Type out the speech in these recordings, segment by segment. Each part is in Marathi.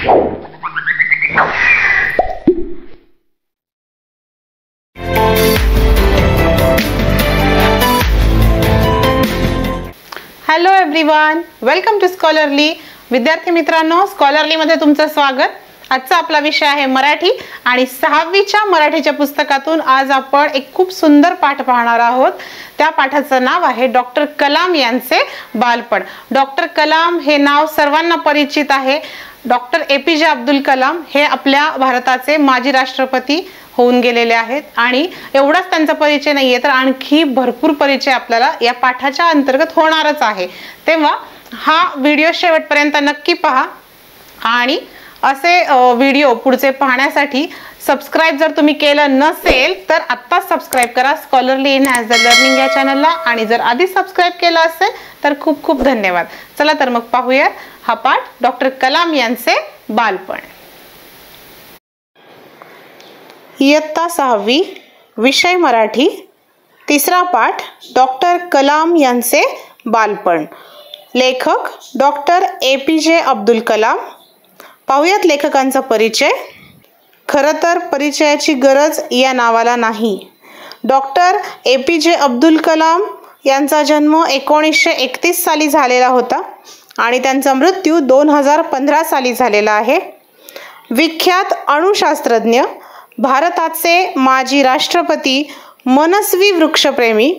Hello everyone, welcome to Scholarly. विद्यार्थी मित्रांनो, स्कॉलरली मध्ये तुमचं स्वागत. आजचा आपला विषय आहे मराठी आणि 6वीच्या मराठीच्या पुस्तकातून आज आपण एक खूप सुंदर पाठ पाहणार आहोत. त्या पाठाचं नाव आहे डॉक्टर कलाम यांचे बालपण. डॉक्टर कलाम हे नाव सर्वांना परिचित आहे. डॉक्टर APJ अब्दुल कलाम हे आपल्या भारताचे माजी राष्ट्रपती होऊन गेलेले आहेत आणि एवढाच त्यांचा परिचय नाहीये तर आणखी भरपूर परिचय आपल्याला या पाठाच्या अंतर्गत होणारच आहे. तेव्हा हा व्हिडिओ शेवटपर्यंत नक्की पहा आणि असे व्हिडिओ पुढचे पाहण्यासाठी सबस्क्राइब जर तुम्ही केलं नसेल तर आत्ता सबस्क्राइब करा scholarly in as the learning या चॅनलला, आणि जर आधी सबस्क्राइब केलं असेल तर खूप खूप धन्यवाद. चला तर मग पाहूया हा पाठ, डॉक्टर कलाम यांचे बालपण. इयत्ता 6वी, विषय मराठी, तिसरा पाठ, डॉक्टर कलाम यांचे बालपण. लेखक डॉक्टर APJ अब्दुल कलाम. पाहूयात लेखकांचा परिचय. खरं तर परिचयाची गरज या नावाला नाही. डॉक्टर APJ अब्दुल कलाम यांचा जन्म 1931 साली झालेला होता आणि त्यांचा मृत्यू 2015 साली झालेला आहे. विख्यात अणुशास्त्रज्ञ, भारताचे माजी राष्ट्रपती, मनस्वी वृक्षप्रेमी,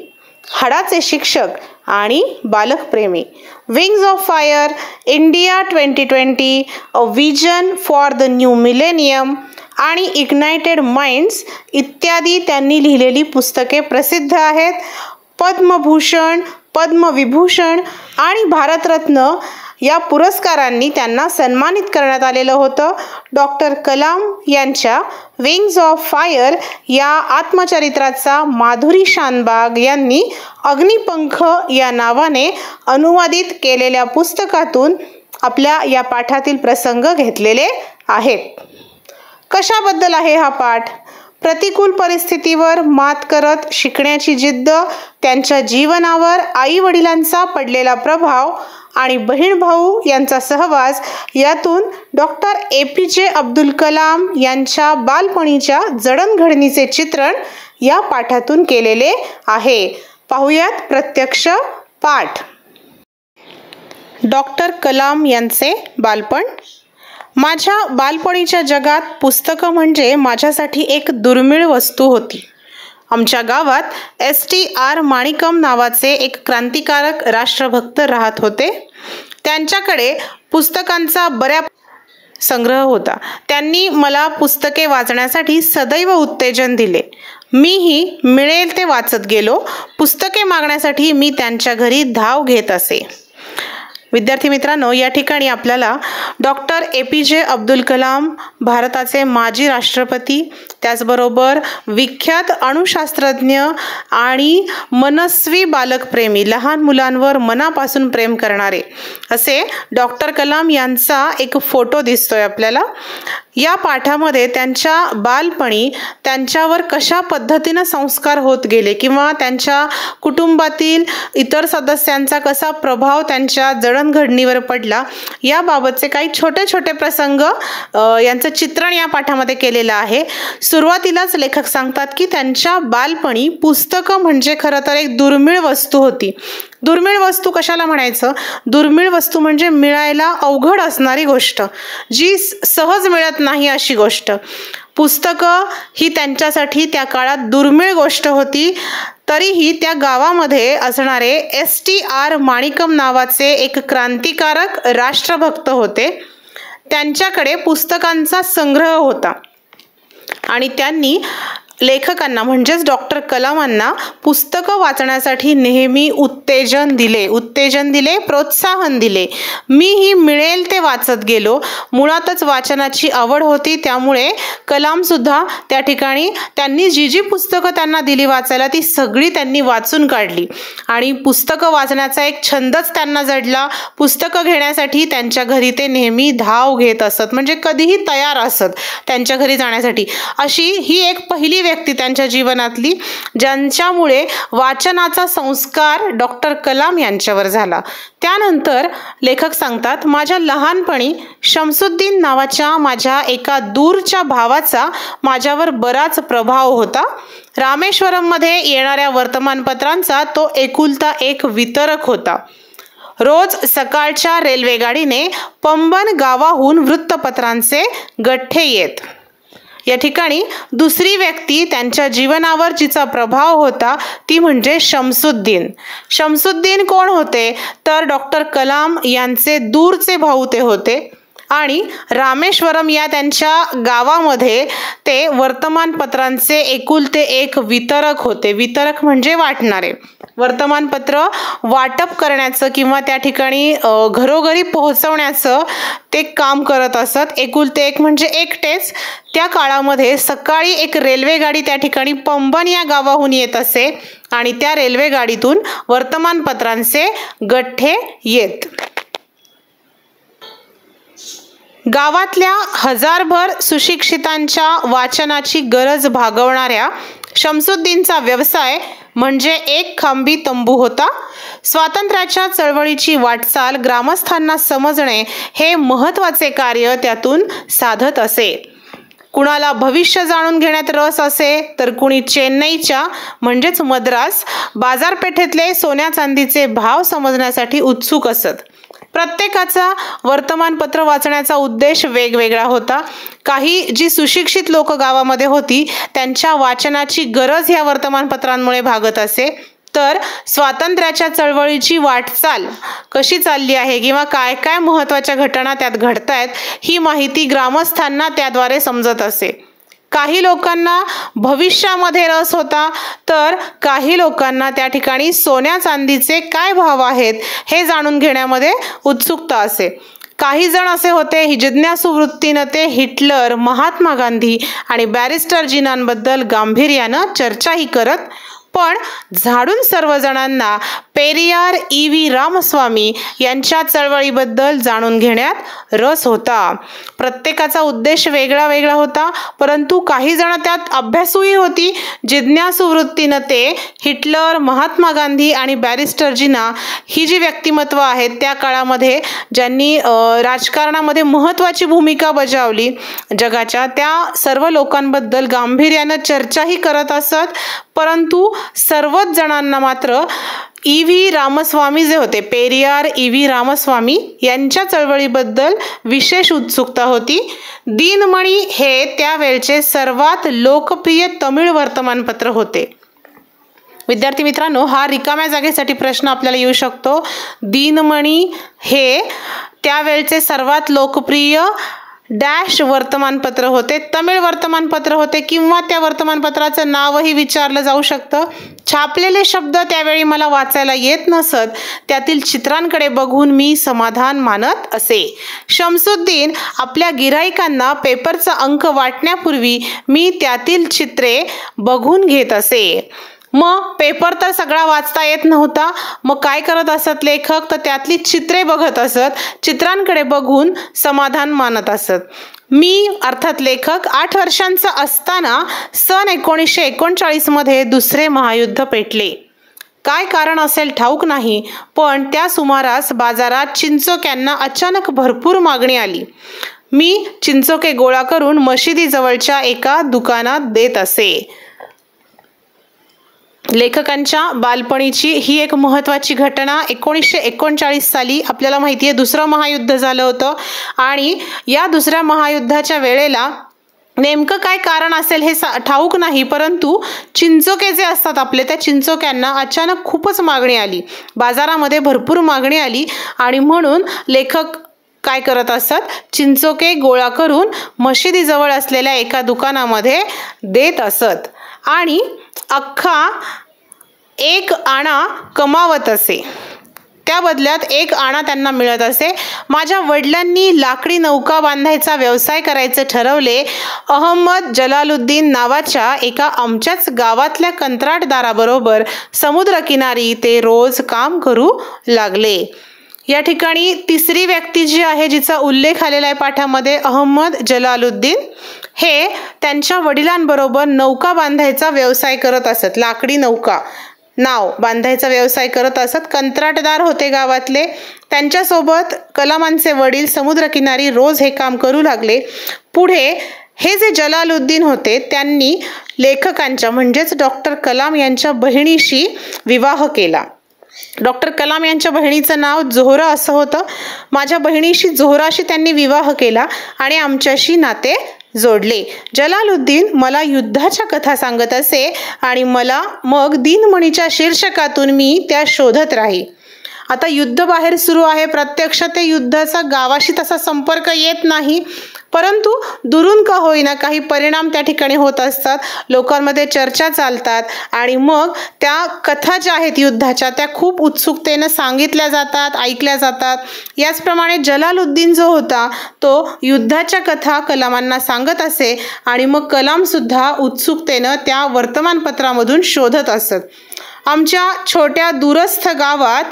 हाडाचे शिक्षक आणि बालकप्रेमी. Wings of fire, India 2020, a vision for the new millennium आणि इग्नायटेड माइंड्स इत्यादी त्यांनी लिहिलेली पुस्तके प्रसिद्ध आहेत. पद्मभूषण, पद्मविभूषण आणि भारतरत्न या पुरस्कारांनी त्यांना सन्मानित करण्यात आलेलं होतं. डॉक्टर कलाम यांच्या विंग्स ऑफ फायर या आत्मचरित्राचा माधुरी शानबाग यांनी अग्निपंख या नावाने अनुवादित केलेल्या पुस्तकातून आपल्या या पाठातील प्रसंग घेतलेले आहेत. कशाबद्दल आहे हा पाठ? प्रतिकूल परिस्थितीवर मात करत शिकण्याची जिद्द, त्यांच्या जीवनावर आई वडिलांचा पडलेला प्रभाव आणि बहीण भाऊ यांचा सहवास, यातून डॉक्टर APJ अब्दुल कलाम यांच्या बालपणीच्या जडणघडणीचे चित्रण या पाठातून केलेले आहे. पाहूयात प्रत्यक्ष पाठ. डॉक्टर कलाम यांचे बालपण. माझ्या बालपणीच्या जगात पुस्तकं म्हणजे माझ्यासाठी एक दुर्मिळ वस्तू होती. आमच्या गावात STR माणिकम नावाचे एक क्रांतिकारक राष्ट्रभक्त राहत होते. त्यांच्याकडे पुस्तकांचा बऱ्या संग्रह होता. त्यांनी मला पुस्तके वाचण्यासाठी सदैव उत्तेजन दिले. मीही मिळेल ते वाचत गेलो. पुस्तके मागण्यासाठी मी त्यांच्या घरी धाव घेत असे. विद्यार्थी मित्रांनो, या ठिकाणी आपल्याला डॉक्टर APJ अब्दुल कलाम, भारताचे माजी राष्ट्रपती, त्याचबरोबर विख्यात अणुशास्त्रज्ञ आणि मनस्वी बालकप्रेमी, लहान मुलांवर मनापासून प्रेम करणारे असे डॉक्टर कलाम यांचा एक फोटो दिसतोय आपल्याला. या पाठामध्ये त्यांच्या बालपणी त्यांच्यावर कशा पद्धतीनं संस्कार होत गेले किंवा त्यांच्या कुटुंबातील इतर सदस्यांचा कसा प्रभाव त्यांच्या जडणघडणीवर पडला याबाबतचे काही छोटे छोटे प्रसंग यांचं चित्रण या पाठामध्ये केलेलं आहे. सुरुवातीलाच लेखक सांगतात की त्यांच्या बालपणी पुस्तकं म्हणजे खरं तर एक दुर्मिळ वस्तू होती. दुर्मिळ वस्तू कशाला म्हणायचं? दुर्मिळ वस्तू म्हणजे मिळायला अवघड असणारी गोष्ट, जी सहज मिळत नाही अशी गोष्ट. पुस्तकं ही त्यांच्यासाठी त्या काळात दुर्मिळ गोष्ट होती. तरीही त्या गावामध्ये असणारे STR माणिकम नावाचे एक क्रांतिकारक राष्ट्रभक्त होते. त्यांच्याकडे पुस्तकांचा संग्रह होता आणि त्यांनी लेखकांना म्हणजेच डॉक्टर कलामांना पुस्तकं वाचण्यासाठी नेहमी उत्तेजन दिले, प्रोत्साहन दिले. मीही मिळेल ते वाचत गेलो. मुळातच वाचनाची आवड होती, त्यामुळे कलामसुद्धा त्या ठिकाणी त्यांनी जी पुस्तकं त्यांना दिली वाचायला ती सगळी त्यांनी वाचून काढली आणि पुस्तकं वाचण्याचा एक छंदच त्यांना जडला. पुस्तकं घेण्यासाठी त्यांच्या घरी ते नेहमी धाव घेत असत, म्हणजे कधीही तयार असत त्यांच्या घरी जाण्यासाठी. अशी ही एक पहिली व्यक्ती त्यांच्या जीवनातली ज्यांच्यामुळे वाचनाचा संस्कार डॉक्टर कलाम यांच्यावर झाला. त्यानंतर लेखक सांगतात, माझ्या लहानपणी शमसुद्दीन नावाच्या माझ्या एका दूरच्या भावाचा माझ्यावर बराच प्रभाव होता. रामेश्वरममध्ये येणाऱ्या वर्तमानपत्रांचा तो एकुलता एक वितरक होता. रोज सकाळच्या रेल्वेगाडीने पंबन गावाहून वृत्तपत्रांचे गठ्ठे येत. या ठिकाणी दुसरी व्यक्ती त्यांच्या जीवनावर जिचा प्रभाव होता ती म्हणजे शमसुद्दीन. शमसुद्दीन कोण होते तर डॉक्टर कलाम यांचे दूरचे भाऊ ते होते आणि रामेश्वरम या त्यांच्या गावामध्ये ते वर्तमानपत्रांचे एकुलते एक वितरक होते. वितरक म्हणजे वाटणारे. वर्तमानपत्र वाटप करण्याचं किंवा त्या ठिकाणी घरोघरी पोहोचवण्याचं ते काम करत असत. एकुलते एक म्हणजे एकटेच. त्या काळामध्ये सकाळी एक रेल्वेगाडी त्या ठिकाणी पंबन या गावाहून येत असे आणि त्या रेल्वेगाडीतून वर्तमानपत्रांचे गठ्ठे येत. गावातल्या हजारभर सुशिक्षितांच्या वाचनाची गरज भागवणाऱ्या शमसुद्दीनचा व्यवसाय म्हणजे एक खांबी तंबू होता. स्वातंत्र्याच्या चळवळीची वाटचाल ग्रामस्थांना समजणे हे महत्त्वाचे कार्य त्यातून साधत असे. कुणाला भविष्य जाणून घेण्यात रस असे तर कुणी चेन्नईच्या म्हणजेच मद्रास बाजारपेठेतले सोन्या चांदीचे भाव समजण्यासाठी उत्सुक असत. प्रत्येकाचा वर्तमानपत्र वाचण्याचा उद्देश वेगवेगळा होता. काही जी सुशिक्षित लोक गावामध्ये होती त्यांच्या वाचनाची गरज ह्या वर्तमानपत्रांमुळे भागत असे, तर स्वातंत्र्याच्या चळवळीची वाटचाल कशी चालली आहे किंवा काय काय महत्त्वाच्या घटना त्यात घडतायत ही माहिती ग्रामस्थांना त्याद्वारे समजत असे. काही लोकांना भविष्यामध्ये रस होता तर काही लोकांना त्या ठिकाणी सोन्या चांदीचे काय भाव आहेत हे जाणून घेण्यामध्ये उत्सुकता असे. काही जण असे होते ही जिज्ञासू वृत्तीनं ते हिटलर, महात्मा गांधी आणि बॅरिस्टर जिनांबद्दल गांभीर्यानं चर्चाही करत. पण झाडून सर्वजणांना पेरियार E.V. रामस्वामी यांच्या चळवळीबद्दल जाणून घेण्यात रस होता. प्रत्येकाचा उद्देश वेगळा वेगळा होता, परंतु काही जण त्यात अभ्यासूही होती. जिज्ञासू वृत्तीनं ते हिटलर, महात्मा गांधी आणि बॅरिस्टर जिना ही जी व्यक्तिमत्व आहेत त्या काळामध्ये ज्यांनी राजकारणामध्ये महत्त्वाची भूमिका बजावली जगाच्या, त्या सर्व लोकांबद्दल गांभीर्यानं चर्चाही करत असत. परंतु सर्वच जणांना मात्र E.V. रामस्वामी जे होते, पेरियार E.V. रामस्वामी यांच्या चळवळीबद्दल विशेष उत्सुकता होती. दिनमणी हे त्यावेळचे सर्वात लोकप्रिय तमिळ वर्तमानपत्र होते. विद्यार्थी मित्रांनो, हा रिकाम्या जागेसाठी प्रश्न आपल्याला येऊ शकतो. दिनमणी हे त्यावेळचे सर्वात लोकप्रिय डॅश वर्तमानपत्र होते, तमिळ वर्तमानपत्र होते किंवा त्या वर्तमानपत्राचं नावही विचारलं जाऊ शकतं. छापलेले शब्द त्यावेळी मला वाचायला येत नसत, त्यातील चित्रांकडे बघून मी समाधान मानत असे. शमसुद्दीन आपल्या गिऱ्हाईकांना पेपरचा अंक वाटण्यापूर्वी मी त्यातील चित्रे बघून घेत असे. मग पेपर तर सगळा वाचता येत नव्हता, मग काय करत असत लेखक तर त्यातली चित्रे बघत असत, चित्रांकडे बघून समाधान मानत असत. मी अर्थात लेखक 8 वर्षांचा असताना सन 1939 मध्ये दुसरे महायुद्ध पेटले. काय कारण असेल ठाऊक नाही, पण त्या सुमारास बाजारात चिंचोक्यांना अचानक भरपूर मागणी आली. मी चिंचोके गोळा करून मशिदीजवळच्या एका दुकानात देत असे. लेखकांच्या बालपणीची ही एक महत्त्वाची घटना. 1939 साली आपल्याला माहिती आहे दुसरं महायुद्ध झालं होतं आणि या दुसऱ्या महायुद्धाच्या वेळेला नेमकं काय कारण असेल हे ठाऊक नाही, परंतु चिंचोके जे असतात आपले त्या चिंचोक्यांना अचानक खूपच मागणी आली, बाजारामध्ये भरपूर मागणी आली आणि म्हणून लेखक काय करत असतात, चिंचोके गोळा करून मशिदीजवळ असलेल्या एका दुकानामध्ये देत असत आणि अख्खा 1 आणा कमावत असे. त्या बदल्यात 1 आणा त्यांना मिळत असे. माझ्या वडिलांनी लाकडी नौका बांधायचा व्यवसाय करायचे ठरवले. अहमद जलालुद्दीन नावाच्या एका आमच्याच गावातल्या कंत्राटदाराबरोबर समुद्रकिनारी ते रोज काम करू लागले. या ठिकाणी तिसरी व्यक्ती जी आहे जिचा उल्लेख आलेला आहे पाठामध्ये, अहमद जलालुद्दीन, हे त्यांच्या वडिलांबरोबर नौका बांधायचा व्यवसाय करत असत. लाकडी नौका, नाव बांधायचा व्यवसाय करत असत. कंत्राटदार होते गावातले. त्यांच्यासोबत कलामांचे वडील समुद्रकिनारी रोज हे काम करू लागले. पुढे हे जे जलालुद्दीन होते त्यांनी लेखकांच्या म्हणजेच डॉक्टर कलाम यांच्या बहिणीशी विवाह केला. डॉक्टर कलाम यांच्या बहिणीचं नाव जोहरा असं होतं. माझ्या बहिणीशी जोहराशी त्यांनी विवाह केला आणि आमच्याशी नाते जोडले. जलालुद्दीन मला युद्धाच्या कथा सांगत असे आणि मला मग दिनमणीच्या शीर्षकातून मी त्या शोधत राही. आता युद्ध बाहेर सुरू आहे. प्रत्यक्ष ते युद्धाचा गावाशी तसा संपर्क येत नाही, परंतु दुरून का होईना काही परिणाम त्या ठिकाणी होत असतात. लोकांमध्ये चर्चा चालतात आणि मग त्या कथा ज्या आहेत युद्धाच्या त्या खूप उत्सुकतेनं सांगितल्या जातात, ऐकल्या जातात. याचप्रमाणे जलालुद्दीन जो होता तो युद्धाच्या कथा कलामांना सांगत असे आणि मग कलामसुद्धा उत्सुकतेनं त्या वर्तमानपत्रामधून शोधत असत. आमच्या छोट्या दूरस्थ गावात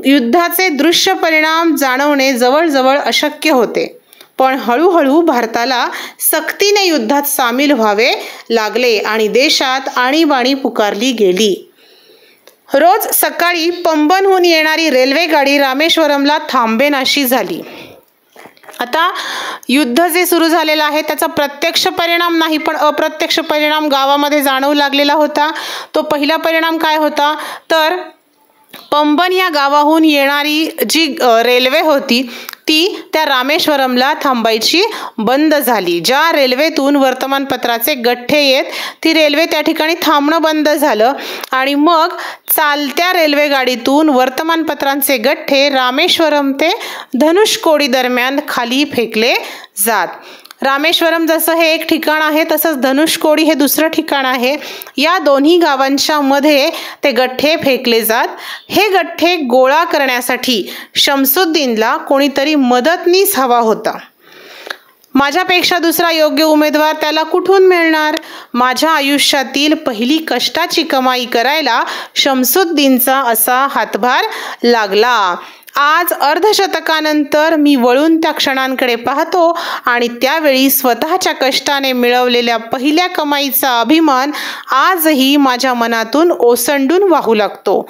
युद्धाचे दृश्य परिणाम जाणवणे जवळजवळ अशक्य होते. पण हळूहळू भारताला सक्तीने युद्धात सामील व्हावे लागले आणि देशात आणीबाणी पुकारली गेली. रोज सकाळी पंबनहून येणारी रेल्वेगाडी रामेश्वरमला थांबेनाशी झाली. आता युद्ध जे सुरू झालेलं आहे त्याचा प्रत्यक्ष परिणाम नाही, पण अप्रत्यक्ष परिणाम गावामध्ये जाणवू लागलेला होता. तो पहिला परिणाम काय होता तर पंबन या गावाहून येणारी जी रेल्वे होती ती त्या रामेश्वरमला थांबायची बंद झाली. ज्या रेल्वेतून वर्तमानपत्राचे गठ्ठे येत ती रेल्वे त्या ठिकाणी थांबणं बंद झालं आणि मग चालत्या रेल्वेगाडीतून वर्तमानपत्रांचे गठ्ठे रामेश्वरम ते धनुष्कोडी दरम्यान खाली फेकले जात. रामेश्वरम जसं हे एक ठिकाण आहे तसंच धनुष्कोडी हे दुसरं ठिकाण आहे. या दोन्ही गावांच्या मध्ये ते गठ्ठे फेकले जात. हे गठ्ठे गोळा करण्यासाठी शमसुद्दीनला कोणीतरी मदतनीस हवा होता. माझ्यापेक्षा दुसरा योग्य उमेदवार त्याला कुठून मिळणार? माझ्या आयुष्यातील पहिली कष्टाची कमाई करायला शमसुद्दीनचा असा हातभार लागला. आज अर्धशतकानंतर मी वळून त्या क्षणांकडे पाहतो आणि त्यावेळी स्वतःच्या कष्टाने मिळवलेल्या पहिल्या कमाईचा अभिमान आजही माझ्या मनातून ओसंडून वाहू लागतो.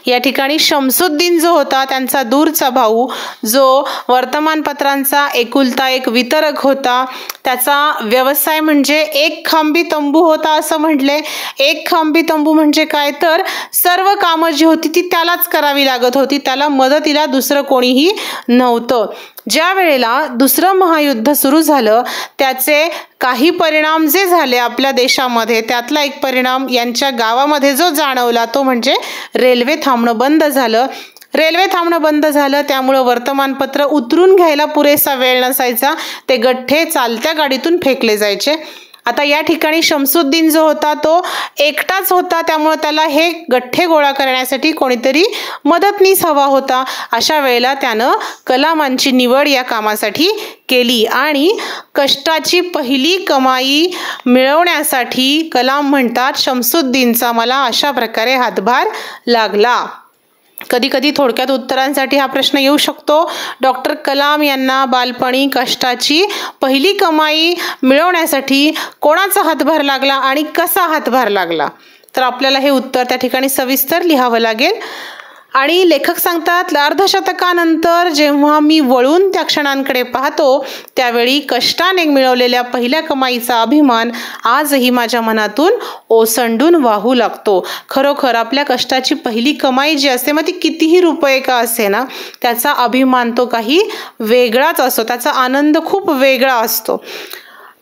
या ठिकाणी शमसुद्दीन जो होता त्यांचा दूरचा भाऊ, जो वर्तमानपत्रांचा एकुलता एक वितरक होता, त्याचा व्यवसाय म्हणजे एक खांबी तंबू होता असं म्हटले. एक खांबी तंबू म्हणजे काय तर सर्व कामं जी होती ती त्यालाच करावी लागत होती. त्याला मदतीला दुसरं कोणीही नव्हतं. ज्या वेळेला दुसरं महायुद्ध सुरू झालं त्याचे काही परिणाम जे झाले आपल्या देशामध्ये त्यातला एक परिणाम यांच्या गावामध्ये जो जाणवला तो म्हणजे रेल्वे थांबणं बंद झालं. रेल्वे थांबणं बंद झालं त्यामुळं वर्तमानपत्र उतरून घ्यायला पुरेसा वेळ नसायचा. ते गठ्ठे चालत्या गाडीतून फेकले जायचे. आता या ठिकाणी शमसुद्दीन जो होता तो एकटाच होता त्यामुळे त्याला हे गठ्ठे गोळा करण्यासाठी कोणीतरी मदतनीस हवा होता. अशा वेळेला त्यानं कलामांची निवड या कामासाठी केली आणि कष्टाची पहिली कमाई मिळवण्यासाठी कलाम म्हणतात शमसुद्दीनचा मला अशा प्रकारे हातभार लागला. कधी कधी थोडक्यात उत्तरांसाठी हा प्रश्न येऊ शकतो. डॉक्टर कलाम यांना बालपणी कष्टाची पहिली कमाई मिळवण्यासाठी कोणाचा हातभार लागला आणि कसा हातभार लागला? तर आपल्याला हे उत्तर त्या ठिकाणी सविस्तर लिहावं लागेल. आणि लेखक सांगतात अर्धशतकानंतर जेव्हा मी वळून त्या क्षणांकडे पाहतो त्यावेळी कष्टाने मिळवलेल्या पहिल्या कमाईचा अभिमान आजही माझ्या मनातून ओसंडून वाहू लागतो. खरोखर आपल्या कष्टाची पहिली कमाई जी असते मग ती कितीही रुपये का असे ना त्याचा अभिमान तो काही वेगळाच असतो. त्याचा आनंद खूप वेगळा असतो.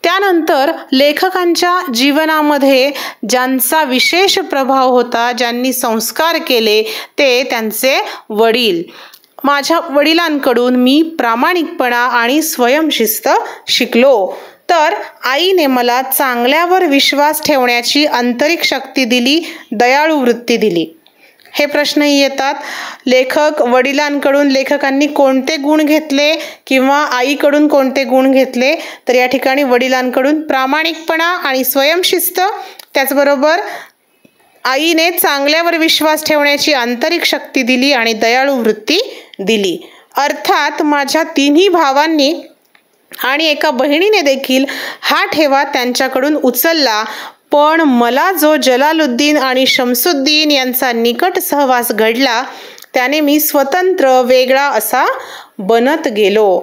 त्यानंतर लेखकांच्या जीवनामध्ये ज्यांचा विशेष प्रभाव होता, ज्यांनी संस्कार केले ते त्यांचे वडील. माझ्या वडिलांकडून मी प्रामाणिकपणा आणि स्वयंशिस्त शिकलो. तर आईने मला चांगल्यावर विश्वास ठेवण्याची आंतरिक शक्ती दिली, दयाळू वृत्ती दिली. हे प्रश्नही येतात. वडिलांकडून लेखकांनी कोणते गुण घेतले किंवा आईकडून कोणते गुण घेतले? तर या ठिकाणी वडिलांकडून प्रामाणिकपणा आणि स्वयंशिस्त, त्याचबरोबर आईने चांगल्यावर विश्वास ठेवण्याची आंतरिक शक्ती दिली आणि दयाळू वृत्ती दिली. अर्थात माझ्या तिन्ही भावांनी आणि एका बहिणीने देखील हा ठेवा त्यांच्याकडून उचलला. पण मला जो जलालुद्दीन आणि शमसुद्दीन यांचा निकट सहवास घडला त्याने मी स्वतंत्र वेगळा असा बनत गेलो.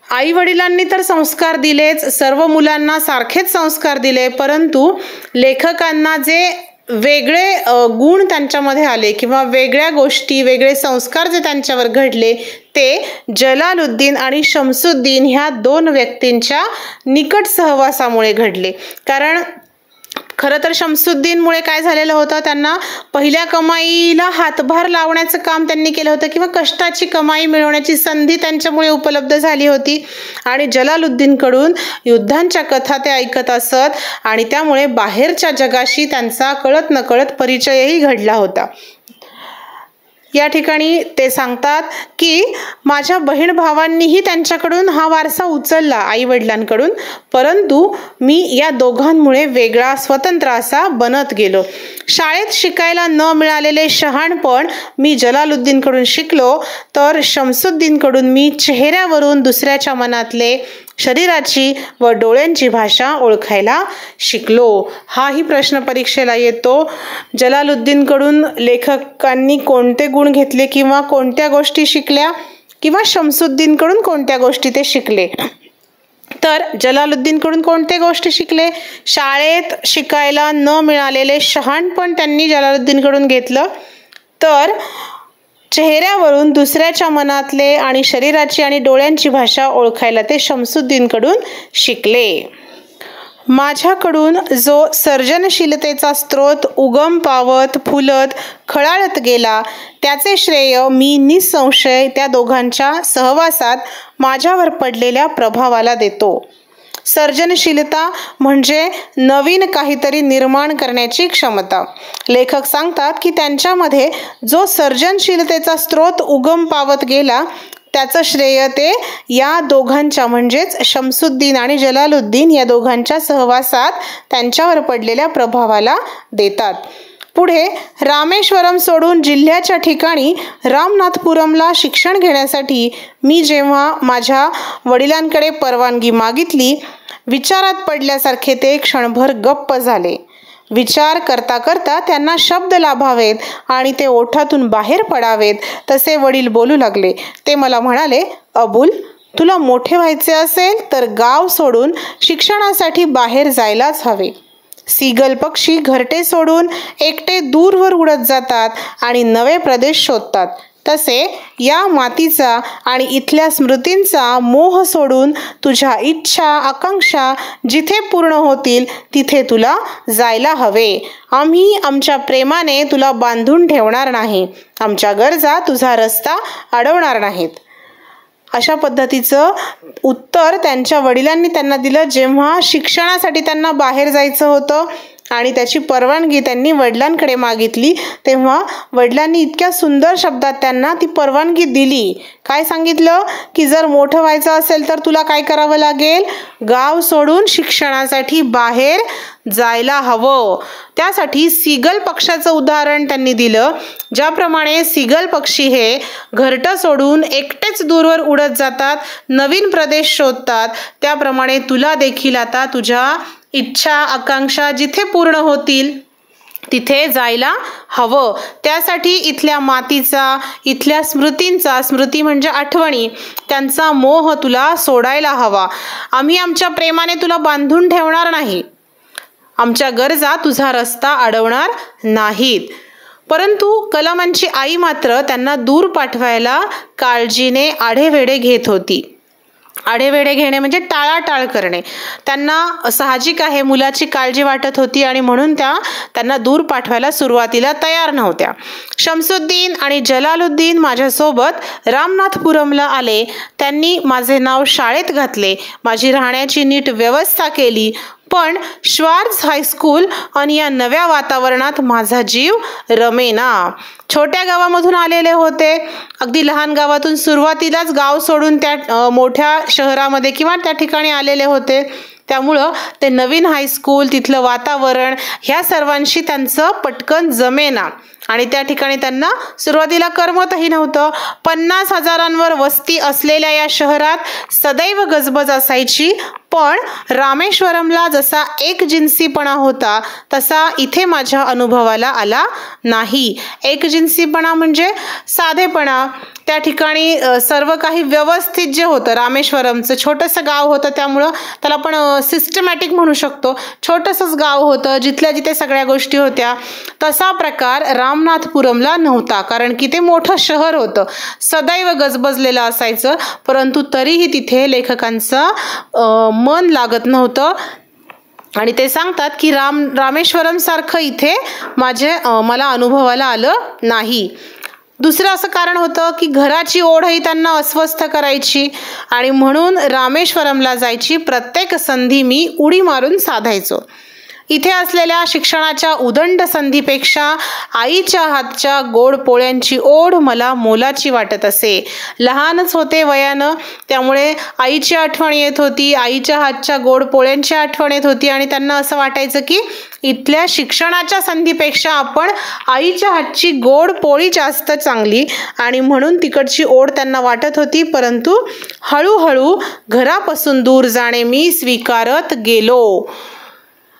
आई वडिलांनी तर संस्कार दिलेच, सर्व मुलांना सारखेच संस्कार दिले, परंतु लेखकांना जे वेगळे गुण त्यांच्यामध्ये आले किंवा वेगळ्या गोष्टी, वेगळे संस्कार जे त्यांच्यावर घडले ते जलालुद्दीन आणि शमसुद्दीन ह्या दोन व्यक्तींच्या निकट सहवासामुळे घडले. कारण खरं तर शमसुद्दीनमुळे काय झालेलं होतं, त्यांना पहिल्या कमाईला हातभार लावण्याचं काम त्यांनी केलं होतं किंवा कष्टाची कमाई मिळवण्याची संधी त्यांच्यामुळे उपलब्ध झाली होती. आणि जलालुद्दीनकडून युद्धांच्या कथा ते ऐकत असत आणि त्यामुळे बाहेरच्या जगाशी त्यांचा कळत नकळत परिचयही घडला होता. या ठिकाणी ते सांगतात की माझ्या बहीण भावांनीही त्यांच्याकडून हा वारसा उचलला आई वडिलांकडून, परंतु मी या दोघांमुळे वेगळा स्वतंत्र असा बनत गेलो. शाळेत शिकायला न मिळालेले शहाणपण मी जलालुद्दीनकडून शिकलो, तर शमसुद्दीनकडून मी चेहऱ्यावरून दुसऱ्याच्या मनातले, शरीराची व डोळ्यांची भाषा ओळखायला शिकलो. हाही प्रश्न परीक्षेला येतो. जलालुद्दीनकडून लेखकांनी कोणते गुण घेतले किंवा कोणत्या गोष्टी शिकल्या किंवा शमसुद्दीनकडून कोणत्या गोष्टी ते शिकले. तर जलालुद्दीनकडून कोणत्या गोष्टी शिकले? शाळेत शिकायला न मिळालेले शहाणपण त्यांनी जलालुद्दीनकडून घेतलं, तर चेहऱ्यावरून दुसऱ्याच्या मनातले आणि शरीराची आणि डोळ्यांची भाषा ओळखायला ते शमसुद्दीनकडून शिकले. माझ्याकडून जो सर्जनशीलतेचा स्रोत उगम पावत, फुलत, खळाळत गेला त्याचे श्रेय मी निसंशय त्या दोघांच्या सहवासात माझ्यावर पडलेल्या प्रभावाला देतो. सर्जनशीलता म्हणजे नवीन काहीतरी निर्माण करण्याची क्षमता. लेखक सांगतात की त्यांच्यामध्ये जो सर्जनशीलतेचा स्रोत उगम पावत गेला त्याचं श्रेय ते या दोघांच्या म्हणजेच शमसुद्दीन आणि जलालुद्दीन या दोघांच्या सहवासात त्यांच्यावर पडलेल्या प्रभावाला देतात. पुढे रामेश्वरम सोडून जिल्ह्याच्या ठिकाणी रामनाथपुरमला शिक्षण घेण्यासाठी मी जेव्हा माझ्या वडिलांकडे परवानगी मागितली, विचारात पडल्यासारखे ते क्षणभर गप्प झाले. विचार करता करता त्यांना शब्द लाभावेत आणि ते ओठातून बाहेर पडावेत तसे वडील बोलू लागले. ते मला म्हणाले, अबुल, तुला मोठे व्हायचे असेल तर गाव सोडून शिक्षणासाठी बाहेर जायलाच हवे. सीगल पक्षी घरटे सोडून एकटे दूरवर उडत जातात आणि नवे प्रदेश शोधतात, तसे या मातीचा आणि इथल्या स्मृतींचा मोह सोडून तुझ्या इच्छा आकांक्षा जिथे पूर्ण होतील तिथे तुला जायला हवे. आम्ही आमच्या प्रेमाने तुला बांधून ठेवणार नाही, आमच्या गरजा तुझा रस्ता अडवणार नाहीत. अशा पद्धतीचं उत्तर त्यांच्या वडिलांनी त्यांना दिलं जेव्हा शिक्षणासाठी त्यांना बाहेर जायचं होतं आणि त्याची परवानगी त्यांनी वडिलांकडे मागितली. तेव्हा वडिलांनी इतक्या सुंदर शब्दात त्यांना ती परवानगी दिली. काय सांगितलं की जर मोठं व्हायचं असेल तर तुला काय करावं लागेल, गाव सोडून शिक्षणासाठी बाहेर जायला हवं. त्यासाठी सीगल पक्षाचं उदाहरण त्यांनी दिलं. ज्याप्रमाणे सीगल पक्षी हे घरटं सोडून एकटेच दूरवर उडत जातात, नवीन प्रदेश शोधतात, त्याप्रमाणे तुला देखील आता तुझ्या इच्छा आकांक्षा जिथे पूर्ण होतील तिथे जायला हवं. त्यासाठी इथल्या मातीचा, इथल्या स्मृतींचा, स्मृती म्हणजे आठवणी, त्यांचा मोह तुला सोडायला हवा. आम्ही आमच्या प्रेमाने तुला बांधून ठेवणार नाही, आमच्या गरजा तुझा रस्ता अडवणार नाहीत. परंतु कलामांची आई मात्र त्यांना दूर पाठवायला काळजीने आढेवेढे घेत होती. आढेवेढे घेणे म्हणजे टाळाटाळ करणे. त्यांना साहजिक आहे, मुलाची काळजी वाटत होती आणि म्हणून त्यांना दूर पाठवायला सुरुवातीला तयार नव्हत्या. शमसुद्दीन आणि जलालुद्दीन माझ्यासोबत रामनाथपुरमला आले. त्यांनी माझे नाव शाळेत घातले, माझी राहण्याची नीट व्यवस्था केली. पण श्वार्झ हायस्कूल आणि या नव्या वातावरणात माझा जीव रमेना. छोट्या गावामधून आलेले होते, अगदी लहान गावातून सुरुवातीलाच गाव सोडून त्या मोठ्या शहरामध्ये किंवा त्या ठिकाणी आलेले होते. त्यामुळं ते नवीन हायस्कूल, तिथलं वातावरण ह्या सर्वांशी त्यांचं पटकन जमेना आणि त्या ठिकाणी त्यांना सुरुवातीला करमतही नव्हतं. 50,000 वस्ती असलेल्या या शहरात सदैव गजबज असायची. पण रामेश्वरमला जसा एकजिन्सीपणा होता तसा इथे माझ्या अनुभवाला आला नाही. एकजिन्सीपणा म्हणजे साधेपणा. त्या ठिकाणी सर्व काही व्यवस्थित जे होतं, रामेश्वरमचं छोटंसं गाव होतं त्यामुळं त्याला आपण सिस्टमॅटिक म्हणू शकतो. छोटंसंच गाव होतं, जिथल्या जिथे सगळ्या गोष्टी होत्या. तसा प्रकार रामनाथपुरमला नव्हता, कारण की ते मोठं शहर होतं, सदैव गजबजलेलं असायचं. परंतु तरीही तिथे लेखकांचं मन लागत नव्हतं आणि ते सांगतात की रामेश्वरमसारखं इथे मला अनुभवाला आलं नाही. दुसरं असं कारण होतं की घराची ओढही त्यांना अस्वस्थ करायची आणि म्हणून रामेश्वरमला जायची प्रत्येक संधी मी उडी मारून साधायचो. इथे असलेल्या शिक्षणाच्या उदंड संधीपेक्षा आईच्या हातच्या गोड पोळ्यांची ओढ मला मोलाची वाटत असे. लहानच होते वयानं, त्यामुळे आईची आठवण येत होती, आईच्या हातच्या गोड पोळ्यांची आठवण येत होती आणि त्यांना असं वाटायचं की इथल्या शिक्षणाच्या संधीपेक्षा आपण आईच्या हातची गोड पोळी जास्त चांगली आणि म्हणून तिकडची ओढ त्यांना वाटत होती. परंतु हळूहळू घरापासून दूर जाणे मी स्वीकारत गेलो.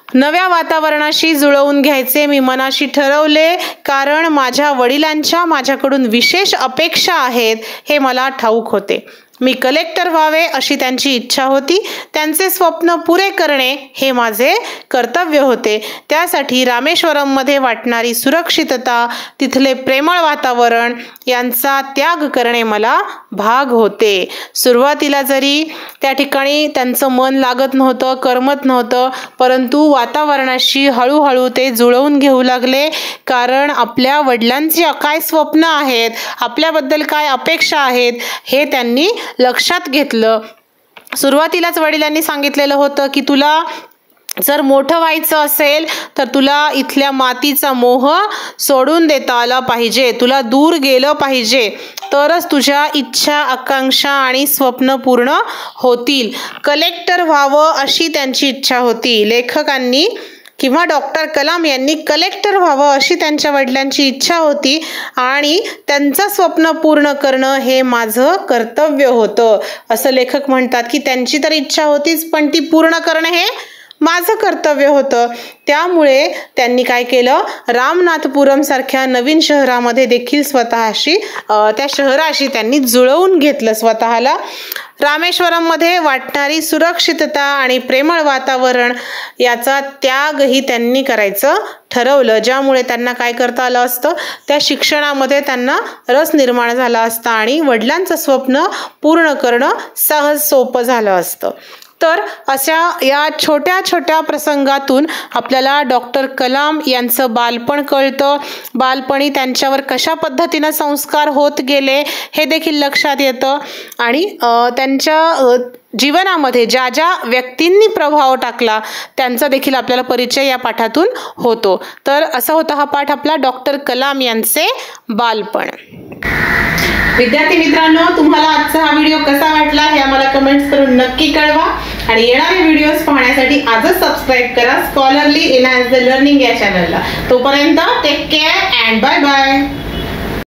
नव्या वातावरणाशी जुळवून घ्यायचे मी मनाशी ठरवले, कारण माझ्या वडिलांच्या माझ्याकडून विशेष अपेक्षा आहेत हे मला ठाऊक होते. मी कलेक्टर व्हावे अशी त्यांची इच्छा होती. त्यांचे स्वप्न पुरे करणे हे माझे कर्तव्य होते. त्यासाठी रामेश्वरममध्ये वाटणारी सुरक्षितता, तिथले प्रेमळ वातावरण यांचा त्याग करणे मला भाग होते. सुरुवातीला जरी त्या ठिकाणी त्यांचं मन लागत नव्हतं, करमत नव्हतं, परंतु वातावरणाशी हळूहळू ते जुळवून घेऊ लागले. कारण आपल्या वडिलांची काय स्वप्न आहेत, आपल्याबद्दल काय अपेक्षा आहेत हे त्यांनी लक्षात घेतलं. सुरुवातीलाच वडिलांनी सांगितलेलं होतं की तुला जर मोठं व्हायचं असेल तर तुला इथल्या मातीचा मोह सोडून देता आला पाहिजे, तुला दूर गेलं पाहिजे, तरच तुझ्या इच्छा, आकांक्षा आणि स्वप्न पूर्ण होतील. कलेक्टर व्हावं अशी त्यांची इच्छा होती. लेखकांनी किंवा डॉक्टर कलाम यांनी कलेक्टर व्हावं अशी त्यांच्या वडिलांची इच्छा होती आणि त्यांचं स्वप्न पूर्ण करणं हे माझं कर्तव्य होतं असं लेखक म्हणतात. की त्यांची तर इच्छा होतीच, पण ती पूर्ण करणं हे माझं कर्तव्य होतं. त्यामुळे त्यांनी काय केलं, रामनाथपुरम सारख्या नवीन शहरामध्ये देखील स्वतःशी त्या शहराशी त्यांनी जुळवून घेतलं स्वतःला. रामेश्वरममध्ये वाटणारी सुरक्षितता आणि प्रेमळ वातावरण याचा त्यागही त्यांनी करायचं ठरवलं, ज्यामुळे त्यांना काय करता आलं असतं, त्या शिक्षणामध्ये त्यांना रस निर्माण झाला असता आणि वडिलांचं स्वप्न पूर्ण करणं सहज सोपं झालं असतं. तर अशा या छोट्या छोट्या प्रसंगातून आपल्याला डॉक्टर कलाम यांचं बालपण कळतं. बालपणी त्यांच्यावर कशा पद्धतीनं संस्कार होत गेले हे देखील लक्षात येतं आणि त्यांच्या जीवनामध्ये ज्या ज्या व्यक्तींनी प्रभाव टाकला त्यांचा देखील आपल्याला परिचय या पाठातून होतो. तर असा होता हा पाठ आपला डॉक्टर कलाम यांचे बालपण. विद्यार्थी मित्रांनो, तुम्हाला आजचा हा व्हिडिओ कसा वाटला हे आम्हाला कमेंट्स करून नक्की कळवा आणि येणारे व्हिडिओज पाहण्यासाठी आजच सबस्क्राईब करा स्कॉलरली एनहान्स द लर्निंग या चॅनलला. तोपर्यंत take care and bye bye.